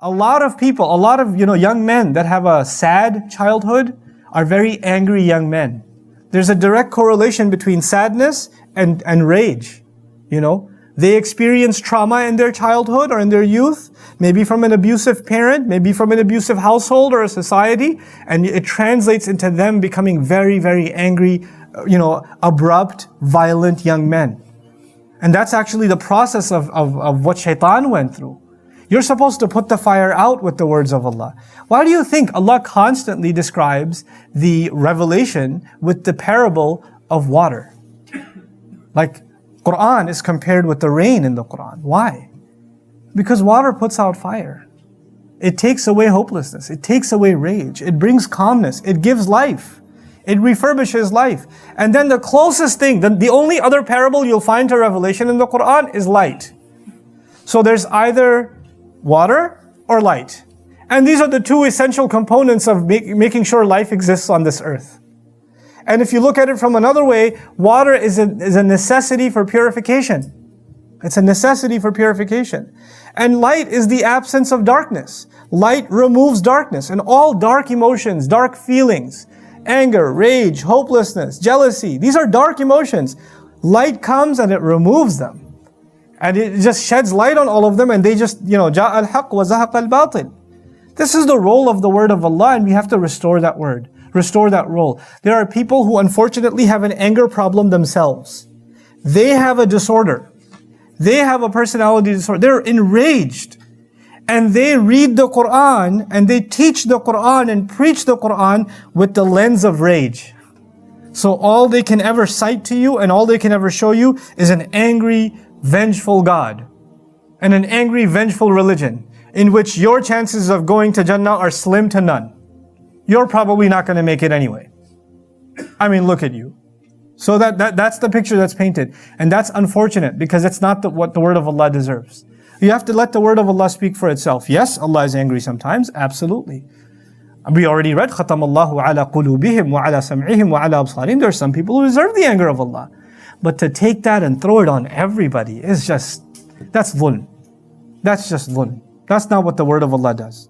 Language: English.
A lot of people, a lot of young men that have a sad childhood are very angry young men. There's a direct correlation between sadness and rage. They experience trauma in their childhood or in their youth, maybe from an abusive parent, maybe from an abusive household or a society, and it translates into them becoming very, very angry, abrupt, violent young men. And that's actually the process of what shaitan went through. You're supposed to put the fire out with the words of Allah. Why do you think Allah constantly describes the revelation with the parable of water? Like, Qur'an is compared with the rain in the Qur'an. Why? Because water puts out fire. It takes away hopelessness. It takes away rage. It brings calmness. It gives life. It refurbishes life. And then the closest thing, the only other parable you'll find to revelation in the Qur'an is light. So there's either water or light. And these are the two essential components of making sure life exists on this earth. And if you look at it from another way, water is a necessity for purification. It's a necessity for purification. And light is the absence of darkness. Light removes darkness and all dark emotions, dark feelings, anger, rage, hopelessness, jealousy. These are dark emotions. Light comes and it removes them. And it just sheds light on all of them and they just, جَاءَ الْحَقُّ وَزَهَقَ الْبَاطِلِ. This is the role of the word of Allah and we have to restore that word. Restore that role. There are people who unfortunately have an anger problem themselves. They have a disorder. They have a personality disorder. They're enraged. And they read the Qur'an and they teach the Qur'an and preach the Qur'an with the lens of rage. So all they can ever cite to you and all they can ever show you is an angry, vengeful God. And an angry, vengeful religion in which your chances of going to Jannah are slim to none. You're probably not going to make it anyway. I mean, look at you. So that's the picture that's painted. And that's unfortunate because it's not what the word of Allah deserves. You have to let the word of Allah speak for itself. Yes, Allah is angry sometimes, absolutely. We already read, خَتَمَ اللَّهُ عَلَى قُلُوبِهِمْ وَعَلَى سَمْعِهِمْ وَعَلَى أَبْصَارِهِمْ. There are some people who deserve the anger of Allah. But to take that and throw it on everybody is that's dhulm. That's just dhulm. That's not what the word of Allah does.